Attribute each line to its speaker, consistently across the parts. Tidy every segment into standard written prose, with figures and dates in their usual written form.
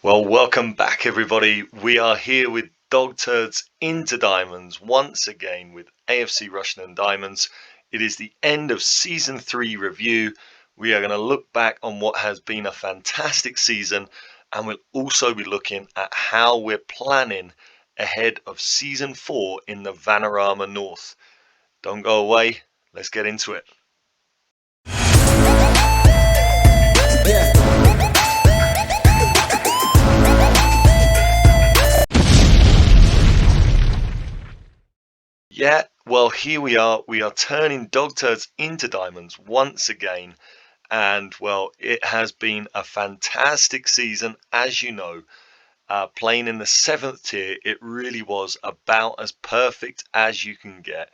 Speaker 1: Well, welcome back, everybody. We are here with Dog Turds into Diamonds once again with AFC Rushden Diamonds. It is the end of Season 3 review. We are going to look back on what has been a fantastic season, and we'll also be looking at how we're planning ahead of Season 4 in the Vanarama North. Don't go away. Let's get into it. Yeah, well, here we are. We are turning Dog Turds into Diamonds once again. And well, it has been a fantastic season, as you know. Playing in the 7th tier, it really was about as perfect as you can get.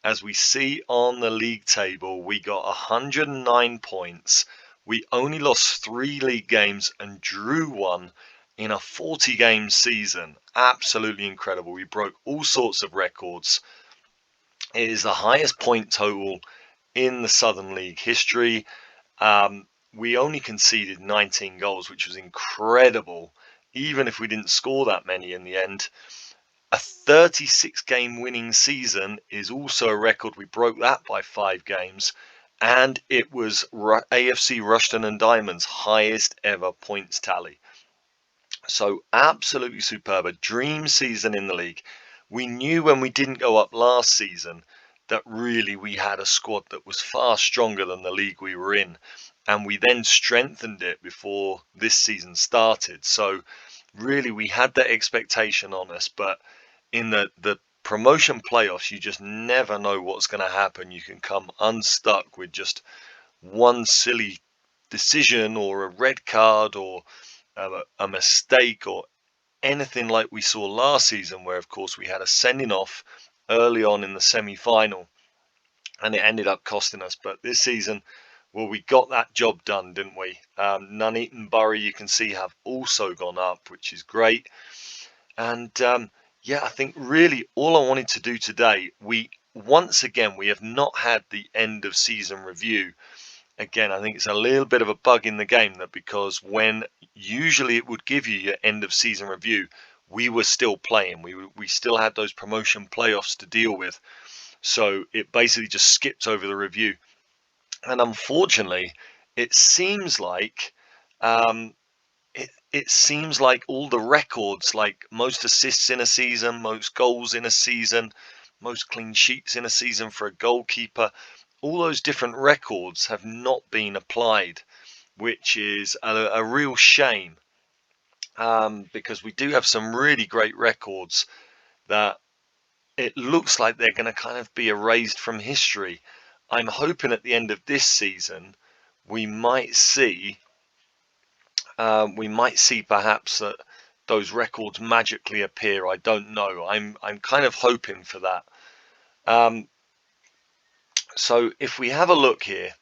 Speaker 1: As we see on the league table, we got 109 points. We only lost 3 league games and drew one in a 40-game season. Absolutely incredible. We broke all sorts of records. It is the highest point total in the Southern League history. We only conceded 19 goals, which was incredible, even if we didn't score that many in the end. A 36-game winning season is also a record. We broke that by 5 games, and it was AFC Rushden and Diamonds' highest ever points tally. So absolutely superb, a dream season in the league. We knew when we didn't go up last season that really we had a squad that was far stronger than the league we were in, and we then strengthened it before this season started. So really we had that expectation on us, but in the promotion playoffs, you just never know what's going to happen. You can come unstuck with just one silly decision or a red card or a mistake or anything like we saw last season, where of course we had a sending off early on in the semi-final and it ended up costing us. But this season, well, we got that job done, didn't we? Nuneaton Borough, you can see, have also gone up, which is great. And yeah, I think really all I wanted to do today, once again, we have not had the end of season review. Again, I think it's a little bit of a bug in the game, that because when usually it would give you your end of season review, we were still playing. We still had those promotion playoffs to deal with. So it basically just skipped over the review. And unfortunately, it seems like it seems like all the records, like most assists in a season, most goals in a season, most clean sheets in a season for a goalkeeper, all those different records have not been applied, which is a real shame, because we do have some really great records that it looks like they're going to kind of be erased from history. I'm hoping at the end of this season we might see perhaps that those records magically appear. I don't know. I'm kind of hoping for that. So if we have a look here,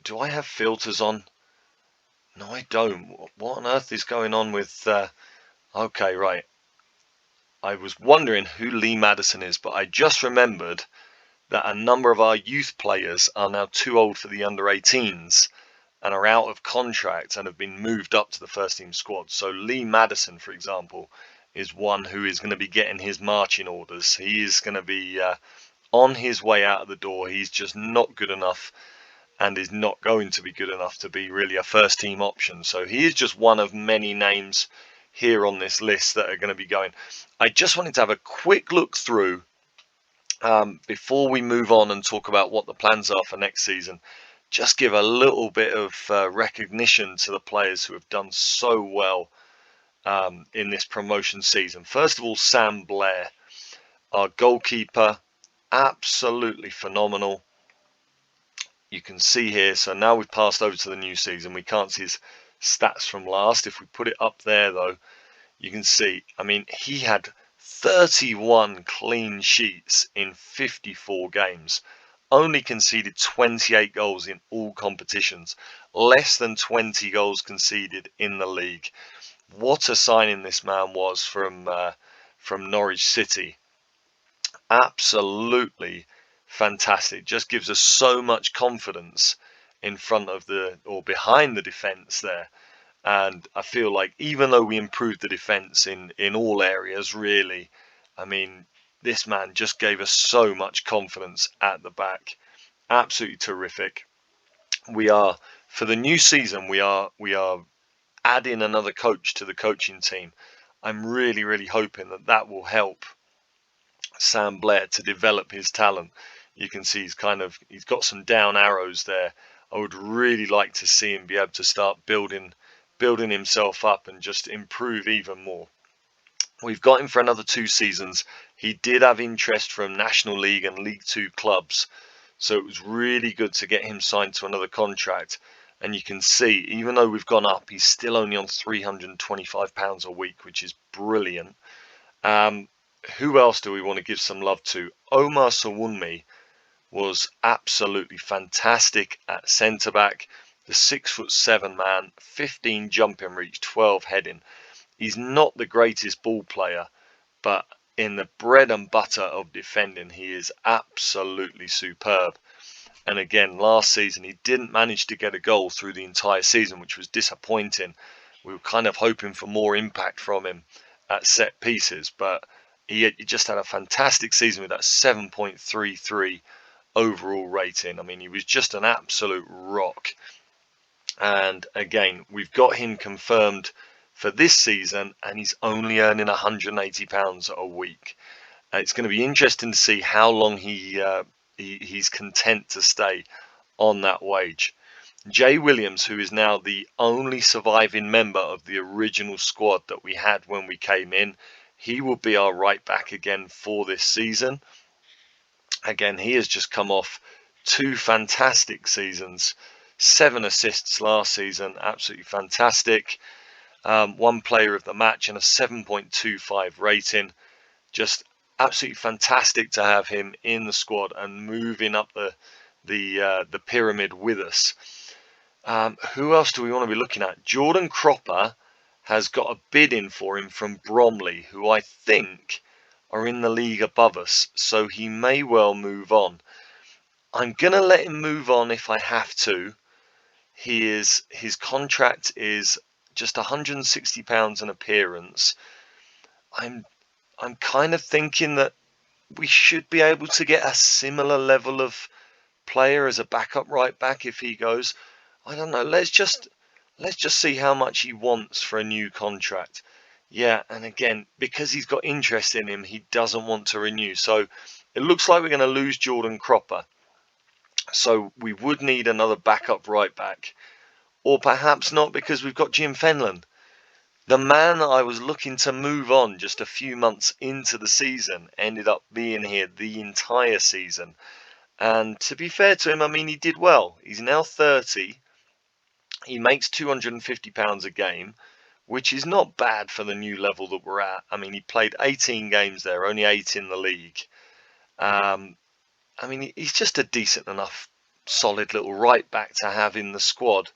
Speaker 1: do I have filters on? No, I don't. What on earth is going on with? Okay, right. I was wondering who Lee Madison is, but I just remembered that a number of our youth players are now too old for the under 18s and are out of contract and have been moved up to the first team squad. So Lee Madison, for example, is one who is going to be getting his marching orders. He is going to be on his way out of the door. He's just not good enough and is not going to be good enough to be really a first team option. So he is just one of many names here on this list that are going to be going. I just wanted to have a quick look through before we move on and talk about what the plans are for next season. Just give a little bit of recognition to the players who have done so well in this promotion season. First of all, Sam Blair, our goalkeeper, absolutely phenomenal. You can see here, so now we've passed over to the new season. We can't see his stats from last. If we put it up there, though, you can see, I mean, he had 31 clean sheets in 54 games. Only conceded 28 goals in all competitions, less than 20 goals conceded in the league. What a signing this man was from Norwich City. Absolutely fantastic. Just gives us so much confidence in front of or behind the defence there. And I feel like even though we improved the defence in all areas, really, I mean, this man just gave us so much confidence at the back. Absolutely terrific. We are, for the new season, we are adding another coach to the coaching team. I'm really hoping that that will help Sam Blair to develop his talent. You can see he's got some down arrows there. I would really like to see him be able to start building himself up and just improve even more. We've got him for another 2 seasons. He did have interest from National League and League Two clubs, so it was really good to get him signed to another contract. And you can see, even though we've gone up, he's still only on £325 a week, which is brilliant. Who else do we want to give some love to? Omar Sawunmi was absolutely fantastic at centre back. The 6'7" man, 15 jumping reach, 12 heading. He's not the greatest ball player, but in the bread and butter of defending, he is absolutely superb. And again, last season, he didn't manage to get a goal through the entire season, which was disappointing. We were kind of hoping for more impact from him at set pieces, but he just had a fantastic season with that 7.33 overall rating. I mean, he was just an absolute rock. And again, we've got him confirmed for this season, and he's only earning £180 a week. It's going to be interesting to see how long he's content to stay on that wage. Jay Williams, who is now the only surviving member of the original squad that we had when we came in, he will be our right back again for this season. Again, he has just come off 2 fantastic seasons, 7 assists last season, absolutely fantastic. 1 player of the match and a 7.25 rating. Just absolutely fantastic to have him in the squad and moving up the pyramid with us. Who else do we want to be looking at? Jordan Cropper has got a bid in for him from Bromley, who I think are in the league above us, so he may well move on. I'm gonna let him move on if I have to. His contract is just £160 an appearance. I'm kind of thinking that we should be able to get a similar level of player as a backup right back if he goes. I don't know. Let's just see how much he wants for a new contract. Yeah, and again, because he's got interest in him, he doesn't want to renew. So it looks like we're going to lose Jordan Cropper. So we would need another backup right back. Or perhaps not, because we've got Jim Fenlon. The man that I was looking to move on just a few months into the season ended up being here the entire season. And to be fair to him, I mean, he did well. He's now 30. He makes £250 a game, which is not bad for the new level that we're at. I mean, he played 18 games there, only 8 in the league. I mean, he's just a decent enough, solid little right back to have in the squad.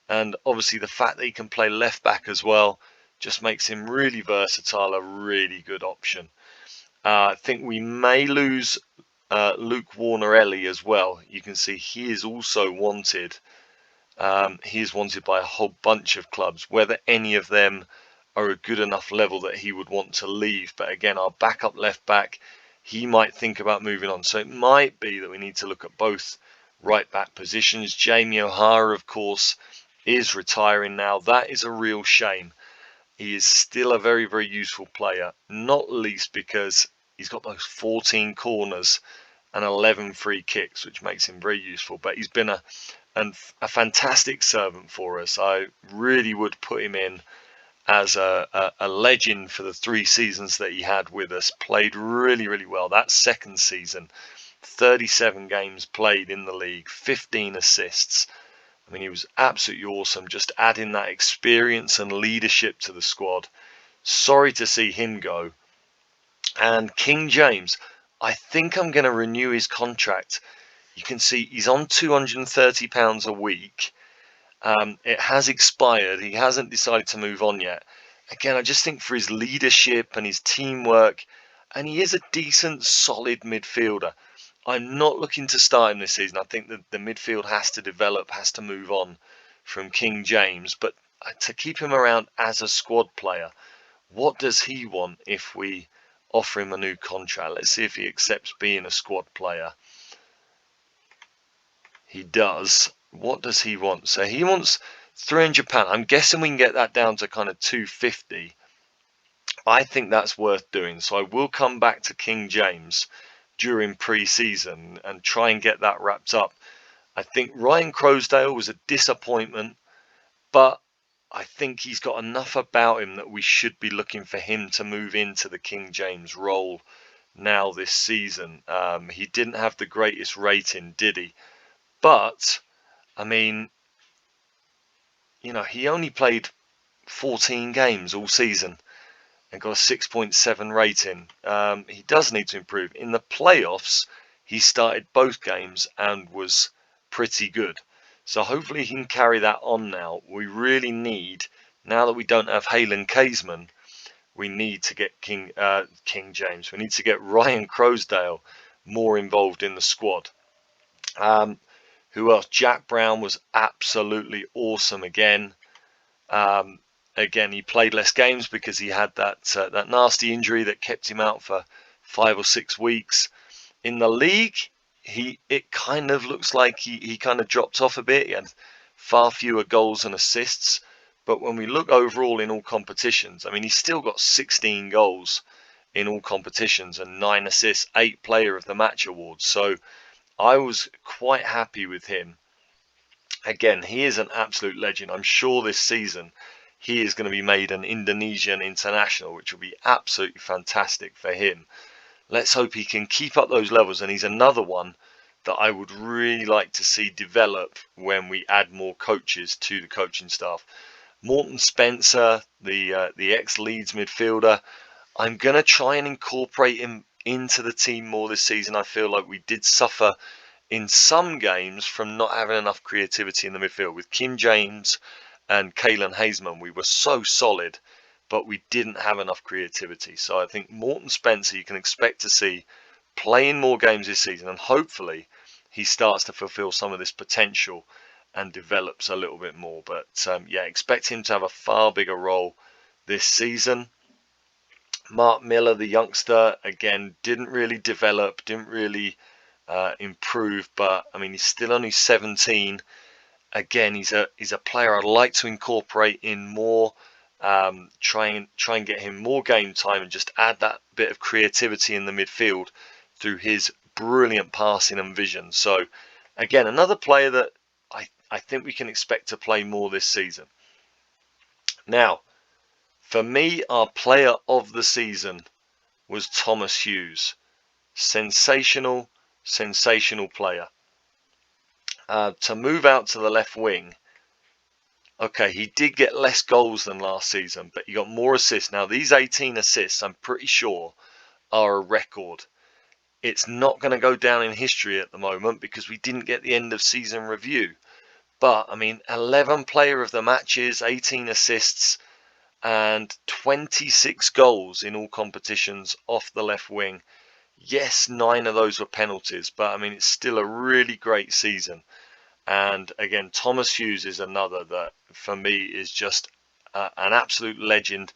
Speaker 1: And obviously the fact that he can play left back as well just makes him really versatile, a really good option. I think we may lose Luke Warner-Ellie as well. You can see he is also wanted. He is wanted by a whole bunch of clubs. Whether any of them are a good enough level that he would want to leave. But again, our backup left back, he might think about moving on. So it might be that we need to look at both right back positions. Jamie O'Hara, of course, is retiring now. That is a real shame. He is still a very useful player, not least because he's got those 14 corners and 11 free kicks, which makes him very useful. But he's been a fantastic servant for us. I really would put him in as a legend for the 3 seasons that he had with us. Played really well. That second season, 37 games played in the league, 15 assists. I mean, he was absolutely awesome, just adding that experience and leadership to the squad. Sorry to see him go. And King James, I think I'm going to renew his contract. You can see he's on £230 a week. It has expired. He hasn't decided to move on yet. Again, I just think for his leadership and his teamwork, and he is a decent, solid midfielder. I'm not looking to start him this season. I think that the midfield has to develop, has to move on from King James. But to keep him around as a squad player. What does he want if we offer him a new contract? Let's see if he accepts being a squad player. He does. What does he want? So he wants £300. I'm guessing we can get that down to kind of 250. I think that's worth doing. So I will come back to King James during pre-season and try and get that wrapped up. I think Ryan Croasdale was a disappointment, but I think he's got enough about him that we should be looking for him to move into the King James role now this season. He didn't have the greatest rating, did he? But, I mean, you know, he only played 14 games all season and got a 6.7 rating. He does need to improve. In the playoffs, he started both games and was pretty good. So hopefully he can carry that on now. We really need, now that we don't have Halen Caseman, we need to get King James. We need to get Ryan Croasdale more involved in the squad. Who else? Jack Brown was absolutely awesome again. Again, he played less games because he had that nasty injury that kept him out for 5 or 6 weeks. In the league, it kind of looks like he kind of dropped off a bit. He had far fewer goals and assists. But when we look overall in all competitions, I mean, he's still got 16 goals in all competitions and 9 assists, 8 Player of the Match awards. So I was quite happy with him. Again, he is an absolute legend. I'm sure this season he is going to be made an Indonesian international, which will be absolutely fantastic for him. Let's hope he can keep up those levels, and he's another one that I would really like to see develop when we add more coaches to the coaching staff. Morton Spencer, the ex-Leeds midfielder, I'm going to try and incorporate him into the team more this season. I feel like we did suffer in some games from not having enough creativity in the midfield. With Kim James and Kalen Hazeman, we were so solid, but we didn't have enough creativity. So I think Morton Spencer, you can expect to see playing more games this season, and hopefully he starts to fulfill some of this potential and develops a little bit more. But yeah, expect him to have a far bigger role this season. Mark Miller, the youngster, again, didn't really develop, didn't really improve, but I mean, he's still only 17. Again, he's a player I'd like to incorporate in more, try and get him more game time and just add that bit of creativity in the midfield through his brilliant passing and vision. So again, another player that I think we can expect to play more this season. Now, for me, our player of the season was Thomas Hughes. Sensational player. To move out to the left wing, okay, he did get less goals than last season, but he got more assists. Now, these 18 assists, I'm pretty sure, are a record. It's not going to go down in history at the moment because we didn't get the end of season review. But, I mean, 11 player of the matches, 18 assists, and 26 goals in all competitions off the left wing. Yes, 9 of those were penalties, but I mean, it's still a really great season. And again, Thomas Hughes is another that for me is just an absolute legend.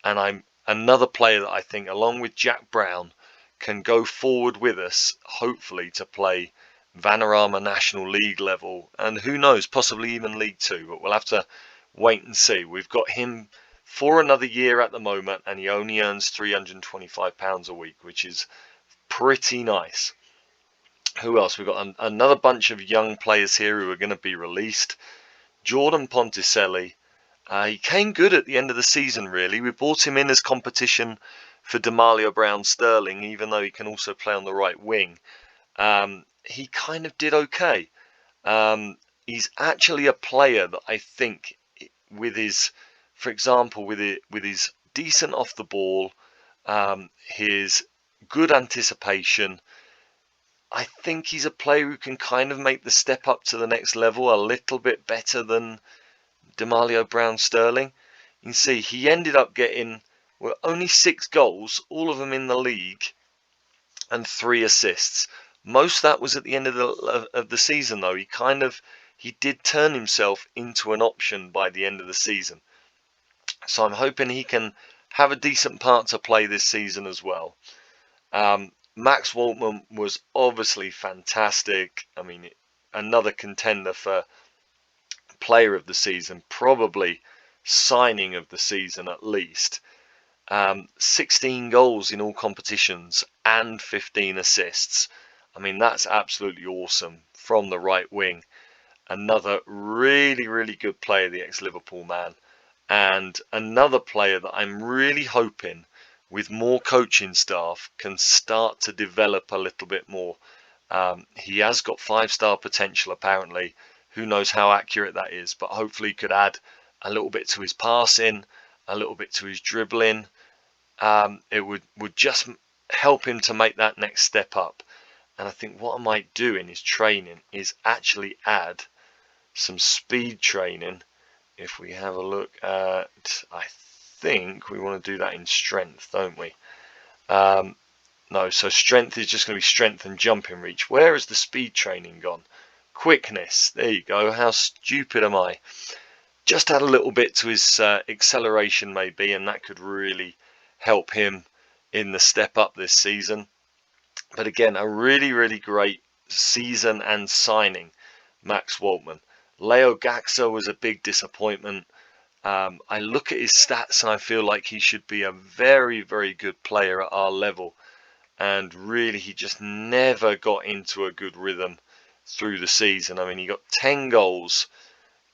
Speaker 1: And I'm another player that I think, along with Jack Brown, can go forward with us, hopefully, to play Vanarama National League level. And who knows, possibly even League 2, but we'll have to wait and see. We've got him for another year at the moment, and he only earns £325 a week, which is pretty nice. Who else? We've got another bunch of young players here who are going to be released. Jordan Ponticelli, he came good at the end of the season, really. We brought him in as competition for D'Amalio Brown-Sterling, even though he can also play on the right wing. He kind of did okay. He's actually a player that I think, with his, for example, with his decent off the ball, his good anticipation, I think he's a player who can kind of make the step up to the next level a little bit better than D'Amalio Brown-Sterling. You can see he ended up getting, well, only 6 goals, all of them in the league, and 3 assists. Most of that was at the end of the season, though. he did turn himself into an option by the end of the season. So I'm hoping he can have a decent part to play this season as well. Max Waltman was obviously fantastic. I mean, another contender for player of the season, probably signing of the season at least. 16 goals in all competitions and 15 assists. I mean, that's absolutely awesome from the right wing. Another really, really good player, the ex-Liverpool man. And another player that I'm really hoping with more coaching staff can start to develop a little bit more. He has got 5-star potential apparently. Who knows how accurate that is, but hopefully he could add a little bit to his passing, a little bit to his dribbling. It would just help him to make that next step up. And I think what I might do in his training is actually add some speed training. If we have a look at, I think we want to do that in strength, don't we? No, so strength is just going to be strength and jumping reach. Where has the speed training gone? Quickness, there you go. How stupid am I? Just add a little bit to his acceleration maybe, and that could really help him in the step up this season. But again, a really, really great season and signing, Max Waltman. Leo Gaxa was a big disappointment. I look at his stats and I feel like he should be a very, very good player at our level. And really, he just never got into a good rhythm through the season. I mean, he got 10 goals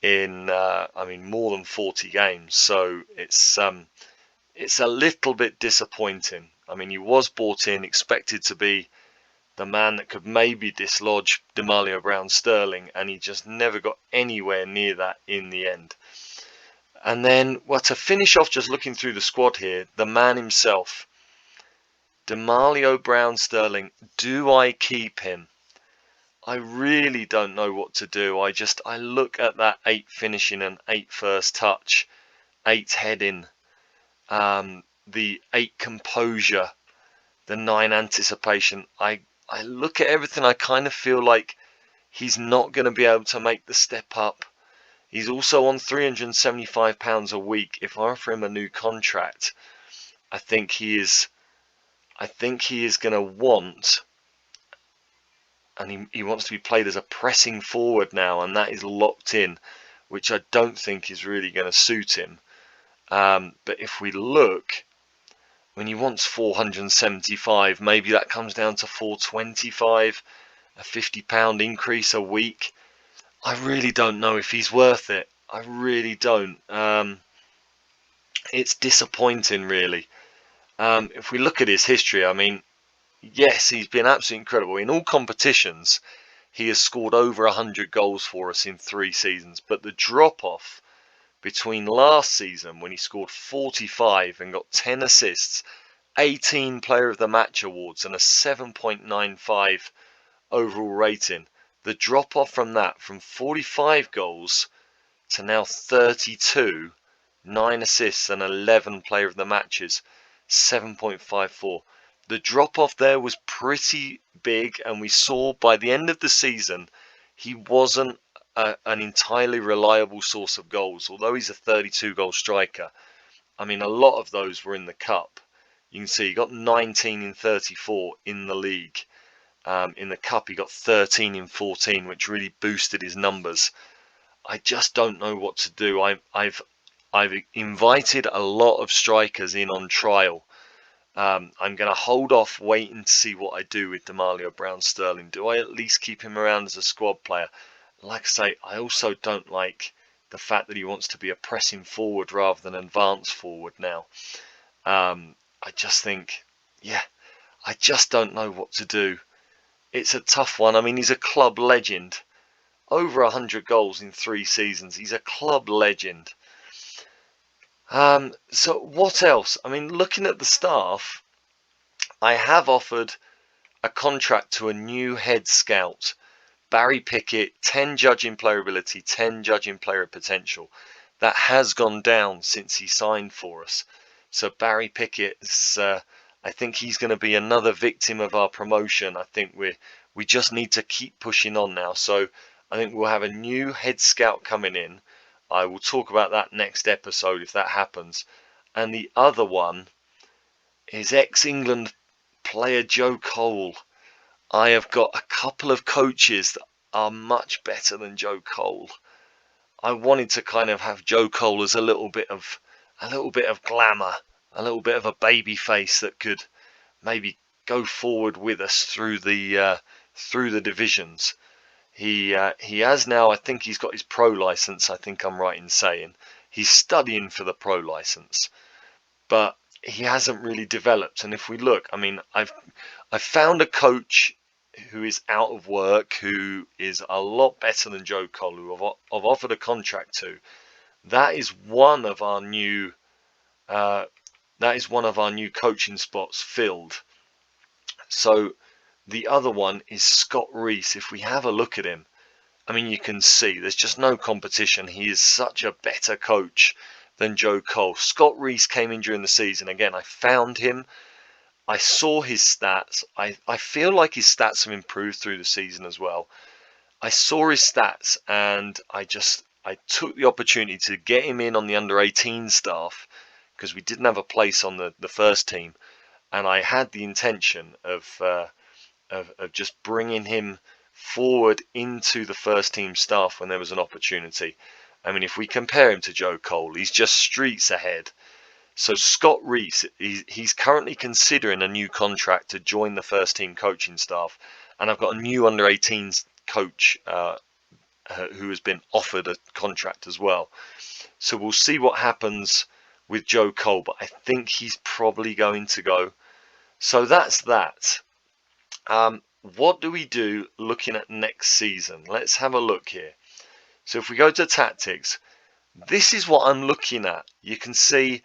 Speaker 1: in, more than 40 games. So it's a little bit disappointing. I mean, he was bought in, expected to be the man that could maybe dislodge D'Amelio Brown-Sterling, and he just never got anywhere near that in the end. And then, well, to finish off, just looking through the squad here, the man himself, D'Amelio Brown-Sterling. Do I keep him? I really don't know what to do. I look at that 8 finishing and 8 first touch, 8 heading, the 8 composure, the 9 anticipation. I look at everything, I kind of feel like he's not going to be able to make the step up. He's also on £375 a week. If I offer him a new contract, I think he is going to want, and he wants to be played as a pressing forward now, and that is locked in, which I don't think is really going to suit him. But if we look, when he wants 475, maybe that comes down to 425, a £50 increase a week. I really don't know if he's worth it. I really don't. It's disappointing, really. If we look at his history, I mean, yes, he's been absolutely incredible. In all competitions, he has scored over 100 goals for us in 3 seasons. But the drop-off between last season, when he scored 45 and got 10 assists, 18 Player of the Match awards and a 7.95 overall rating, the drop-off from that, from 45 goals to now 32, 9 assists and 11 Player of the Matches, 7.54. The drop-off there was pretty big, and we saw by the end of the season he wasn't an entirely reliable source of goals. Although he's a 32-goal striker, I mean, a lot of those were in the cup. You can see he got 19 in 34 in the league. In the cup, he got 13 in 14, which really boosted his numbers. I just don't know what to do. I've invited a lot of strikers in on trial. I'm going to hold off, waiting to see what I do with D'Amelio Brown-Sterling. Do I at least keep him around as a squad player? Like I say, I also don't like the fact that he wants to be a pressing forward rather than advance forward now. I just think, I just don't know what to do. It's a tough one. I mean, he's a club legend. Over 100 goals in 3 seasons. He's a club legend. So what else? I mean, looking at the staff, I have offered a contract to a new head scout, Barry Pickett, 10 judging player ability, 10 judging player potential. That has gone down since he signed for us. So Barry Pickett, I think he's going to be another victim of our promotion. I think we just need to keep pushing on now. So I think we'll have a new head scout coming in. I will talk about that next episode if that happens. And the other one is ex-England player Joe Cole. I have got a couple of coaches that are much better than Joe Cole. I wanted to kind of have Joe Cole as a little bit of glamour, a little bit of a baby face that could maybe go forward with us through the divisions. He has now, I think he's got his pro license. I think I'm right in saying he's studying for the pro license, but he hasn't really developed. And if we look, I mean, I've found a coach who is out of work, who is a lot better than Joe Cole, who I've offered a contract to. That is one of our new coaching spots filled. So the other one is Scott Reese. If we have a look at him, I mean, you can see there's just no competition. He is such a better coach than Joe Cole. Scott Reese came in during the season. Again, I found him. I saw his stats. I feel like his stats have improved through the season as well. I saw his stats and I took the opportunity to get him in on the under-18 staff because we didn't have a place on the first team. And I had the intention of just bringing him forward into the first team staff when there was an opportunity. I mean, if we compare him to Joe Cole, he's just streets ahead. So Scott Reese, he's currently considering a new contract to join the first team coaching staff, and I've got a new under-18s coach who has been offered a contract as well. So we'll see what happens with Joe Cole, but I think he's probably going to go. So that's that. What do we do looking at next season? Let's have a look here. So if we go to tactics, this is what I'm looking at. You can see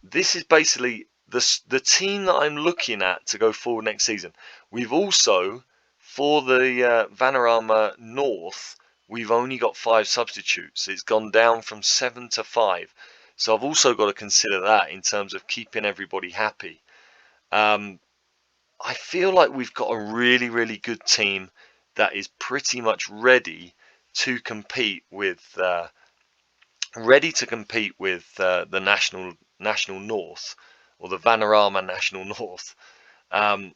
Speaker 1: this is basically the team that I'm looking at to go forward next season. We've also, for the Vanarama North, we've only got 5 substitutes. It's gone down from 7 to 5. So I've also got to consider that in terms of keeping everybody happy. I feel like we've got a really, really good team that is pretty much ready to compete with the National North, or the Vanarama National North. I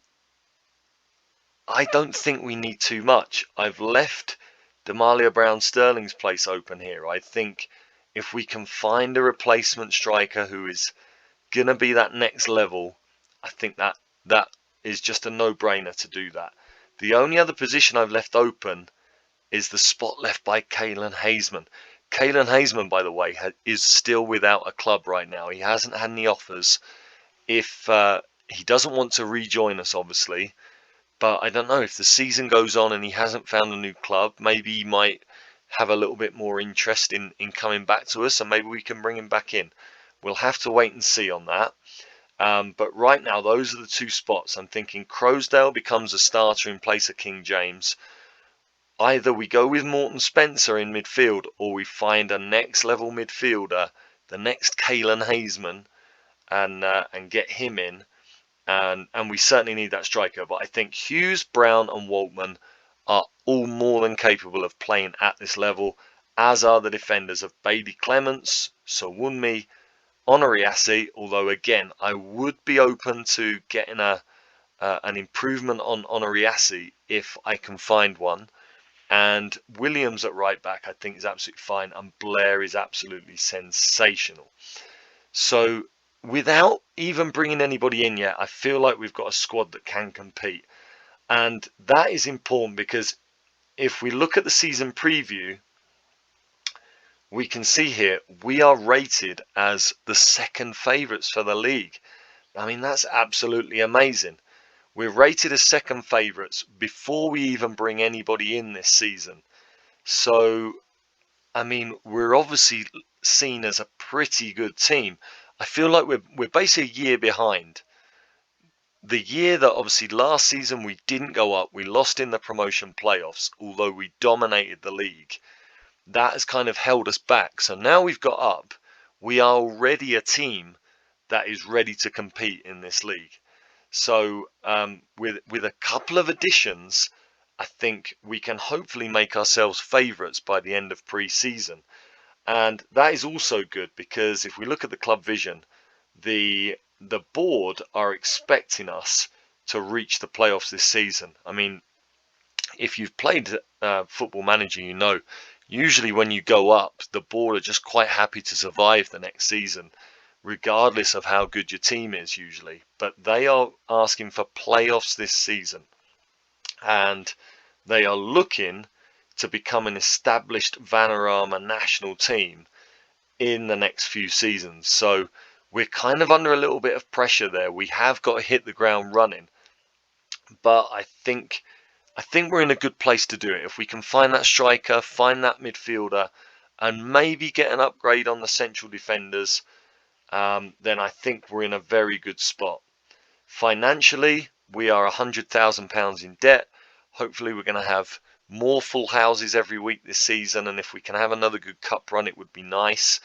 Speaker 1: don't think we need too much. I've left Demalia Brown-Sterling's place open here. I think if we can find a replacement striker who is going to be that next level, I think that is just a no-brainer to do that. The only other position I've left open is the spot left by Kalen Hazeman. Kalen Hazeman, by the way, is still without a club right now. He hasn't had any offers. If he doesn't want to rejoin us, obviously, but I don't know, if the season goes on and he hasn't found a new club, maybe he might have a little bit more interest in coming back to us, and maybe we can bring him back in. We'll have to wait and see on that. But right now, those are the 2 spots. I'm thinking Crowsdale becomes a starter in place of King James. Either we go with Morton Spencer in midfield, or we find a next level midfielder, the next Kalen Hazeman, and get him in. And we certainly need that striker. But I think Hughes, Brown, and Waltman are all more than capable of playing at this level, as are the defenders of Bailey Clements, Sowunmi, Onoriassi, although again I would be open to getting an improvement on Onoriassi if I can find one. And Williams at right back I think is absolutely fine, and Blair is absolutely sensational. So without even bringing anybody in yet, I feel like we've got a squad that can compete, and that is important because if we look at the season preview, we can see here we are rated as the second favourites for the league. I mean, that's absolutely amazing. We're rated as second favourites before we even bring anybody in this season. So, I mean, we're obviously seen as a pretty good team. I feel like we're basically a year behind. The year that obviously last season we didn't go up, we lost in the promotion playoffs, although we dominated the league. That has kind of held us back. So now we've got up, we are already a team that is ready to compete in this league. So with a couple of additions, I think we can hopefully make ourselves favourites by the end of pre-season. And that is also good because if we look at the club vision, the board are expecting us to reach the playoffs this season. I mean, if you've played Football Manager, you know, usually when you go up, the board are just quite happy to survive the next season, regardless of how good your team is usually. But they are asking for playoffs this season, and they are looking to become an established Vanarama national team in the next few seasons. So we're kind of under a little bit of pressure there. We have got to hit the ground running, but I think we're in a good place to do it. If we can find that striker, find that midfielder, and maybe get an upgrade on the central defenders, then I think we're in a very good spot. Financially, we are £100,000 in debt. Hopefully, we're going to have more full houses every week this season, and if we can have another good cup run, it would be nice.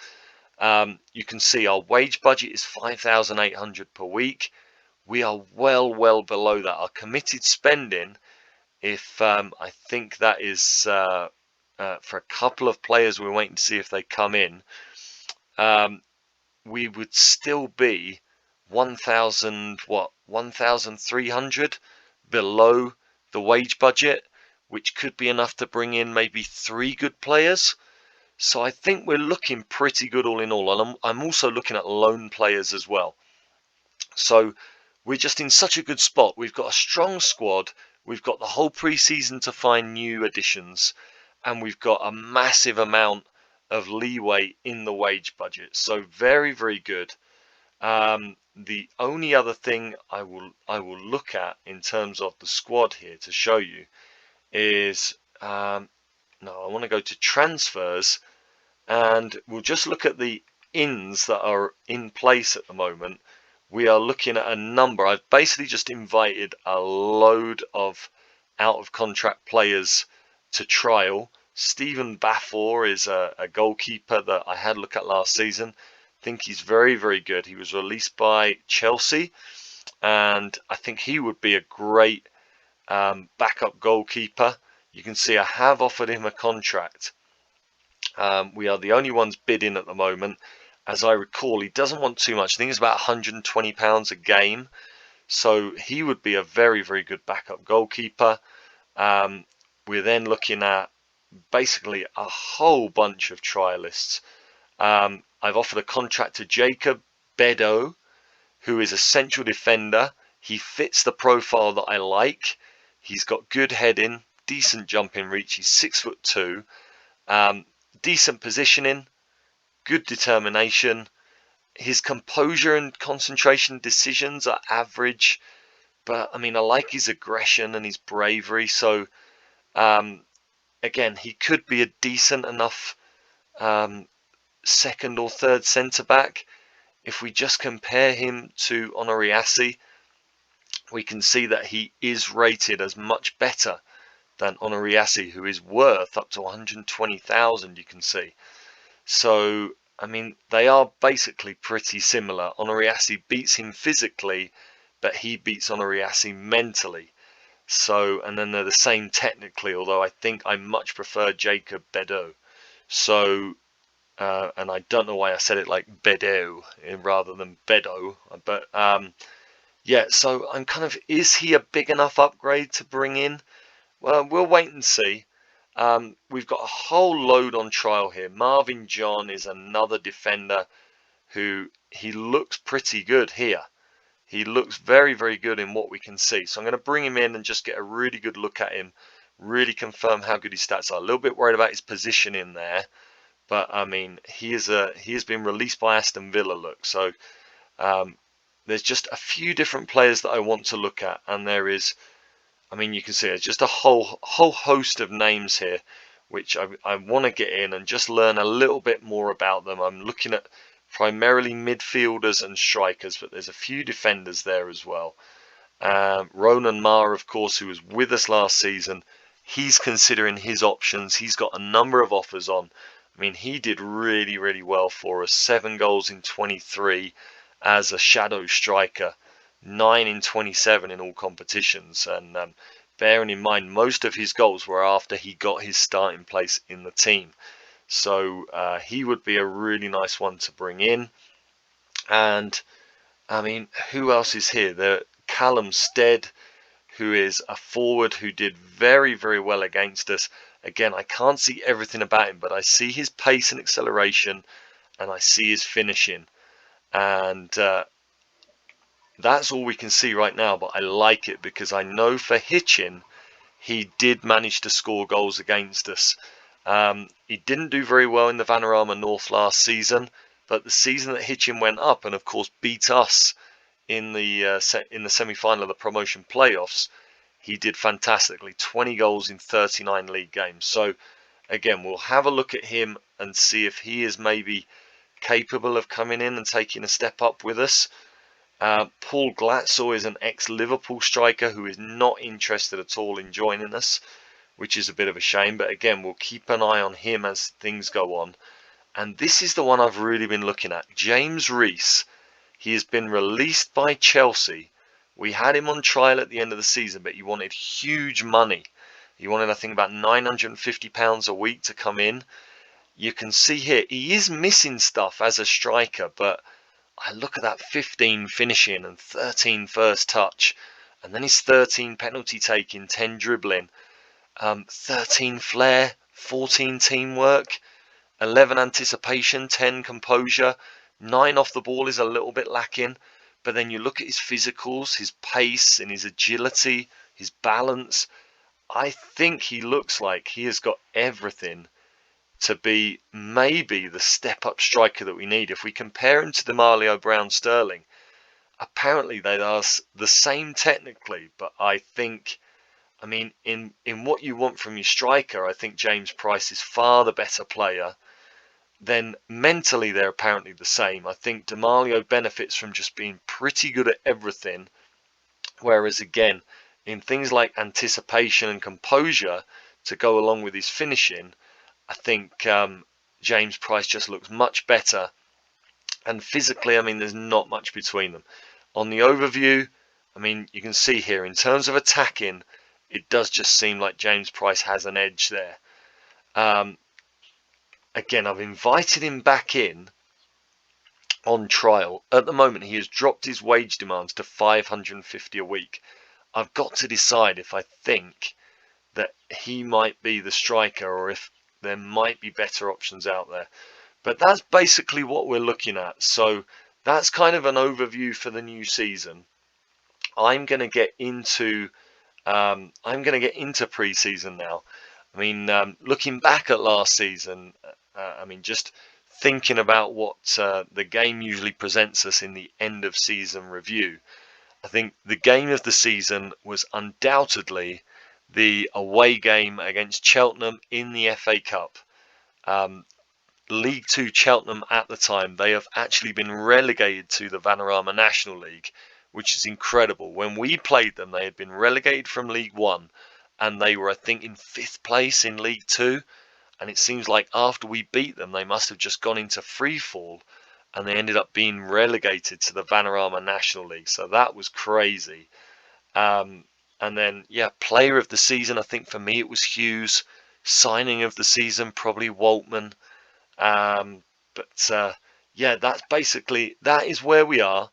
Speaker 1: You can see our wage budget is £5,800 per week. We are well below that. Our committed spending, if I think that is for a couple of players, we're waiting to see if they come in. We would still be 1,300 below the wage budget, which could be enough to bring in maybe 3 good players. So I think we're looking pretty good all in all, and I'm also looking at loan players as well. So we're just in such a good spot. We've got a strong squad. We've got the whole pre-season to find new additions, and we've got a massive amount of leeway in the wage budget. So very good. The only other thing I will look at in terms of the squad here to show you is no, I want to go to transfers, and we'll just look at the ins that are in place at the moment. We are looking at a number. I've basically just invited a load of out of contract players to trial. Stephen Baffour is a goalkeeper that I had a look at last season. I think he's very good. He was released by Chelsea, and I think he would be a great backup goalkeeper. You can see I have offered him a contract. We are the only ones bidding at the moment. As I recall, he doesn't want too much. I think it's about £120 a game. So he would be a very good backup goalkeeper. We're then looking at basically a whole bunch of trialists. I've offered a contract to Jacob Bedo, who is a central defender. He fits the profile that I like. He's got good heading, decent jumping reach. He's 6'2", decent positioning, good determination. His composure and concentration decisions are average, but I mean, I like his aggression and his bravery. So again, he could be a decent enough second or third centre back. If we just compare him to Onoriassi, we can see that he is rated as much better than Onoriassi, who is worth up to 120,000, you can see. So, I mean, they are basically pretty similar. Onoriassi beats him physically, but he beats Onoriassi mentally. So, and then they're the same technically, although I think I much prefer Jacob Bedo. So, and I don't know why I said it like Bedo rather than Bedo, but yeah, so I'm kind of, is he a big enough upgrade to bring in? Well, we'll wait and see. We've got a whole load on trial here. Marvin John is another defender who, he looks pretty good here. He looks very good in what we can see. So I'm going to bring him in and just get a really good look at him, really confirm how good his stats are. A little bit worried about his position in there, but I mean, he has been released by Aston Villa, look. So there's just a few different players that I want to look at, and there is, I mean, you can see it's just a whole host of names here, which I want to get in and just learn a little bit more about them. I'm looking at primarily midfielders and strikers, but there's a few defenders there as well. Ronan Maher, of course, who was with us last season, he's considering his options. He's got a number of offers on. I mean, he did really well for us. 7 goals in 23 as a shadow striker. 9 in 27 in all competitions, and bearing in mind most of his goals were after he got his starting place in the team. So he would be a really nice one to bring in. And I mean, who else is here? Callum Stead, who is a forward who did very, very well against us. Again, I can't see everything about him, but I see his pace and acceleration, and I see his finishing. And that's all we can see right now, but I like it because I know for Hitchin, he did manage to score goals against us. He didn't do very well in the Vanarama North last season, but the season that Hitchin went up and of course beat us in the semi-final of the promotion playoffs, he did fantastically. 20 goals in 39 league games. So again, we'll have a look at him and see if he is maybe capable of coming in and taking a step up with us. Paul Glatzel is an ex-Liverpool striker who is not interested at all in joining us, which is a bit of a shame. But again, we'll keep an eye on him as things go on. And this is the one I've really been looking at. James Rees. He has been released by Chelsea. We had him on trial at the end of the season, but he wanted huge money. He wanted, I think, about £950 a week to come in. You can see here, he is missing stuff as a striker, but I look at that 15 finishing and 13 first touch, and then his 13 penalty taking, 10 dribbling, 13 flair, 14 teamwork, 11 anticipation, 10 composure, 9 off the ball is a little bit lacking. But then you look at his physicals, his pace and his agility, his balance. I think he looks like he has got everything to be maybe the step-up striker that we need. If we compare him to Demarlio Brown-Sterling, apparently they are the same technically, but I think, I mean, in what you want from your striker, I think James Price is far the better player. Then mentally they're apparently the same. I think Demarlio benefits from just being pretty good at everything, whereas again, in things like anticipation and composure to go along with his finishing, I think James Price just looks much better. And physically, I mean, there's not much between them. On the overview, I mean, you can see here, in terms of attacking, it does just seem like James Price has an edge there. Again, I've invited him back in on trial. At the moment, he has dropped his wage demands to £550 a week. I've got to decide if I think that he might be the striker or if there might be better options out there. But that's basically what we're looking at. So that's kind of an overview for the new season. I'm going to get into pre-season now. I mean, looking back at last season, I mean, just thinking about what the game usually presents us in the end of season review, I think the game of the season was undoubtedly the away game against Cheltenham in the FA Cup. League Two Cheltenham at the time, they have actually been relegated to the Vanarama National League, which is incredible. When we played them, they had been relegated from League One, and they were, I think, in 5th place in League Two. And it seems like after we beat them, they must have just gone into free fall, and they ended up being relegated to the Vanarama National League. So that was crazy. And then, yeah, player of the season, I think for me it was Hughes. Signing of the season, probably Waltman. Yeah, that is where we are.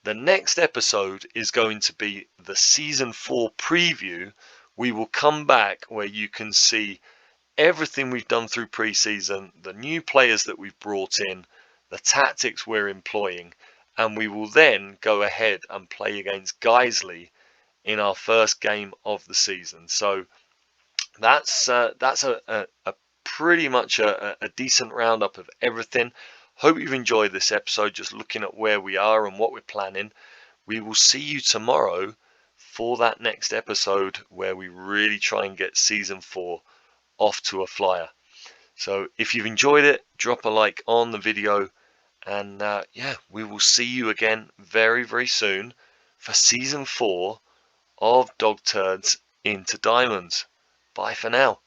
Speaker 1: The next episode is going to be the season 4 preview. We will come back where you can see everything we've done through pre-season, the new players that we've brought in, the tactics we're employing, and we will then go ahead and play against Guiseley in our first game of the season. So that's a pretty much a decent roundup of everything. Hope you've enjoyed this episode, just looking at where we are and what we're planning. We will see you tomorrow for that next episode where we really try and get season 4 off to a flyer. So if you've enjoyed it, drop a like on the video, and yeah, we will see you again very, very soon for season 4 of Dog Turds into Diamonds. Bye for now.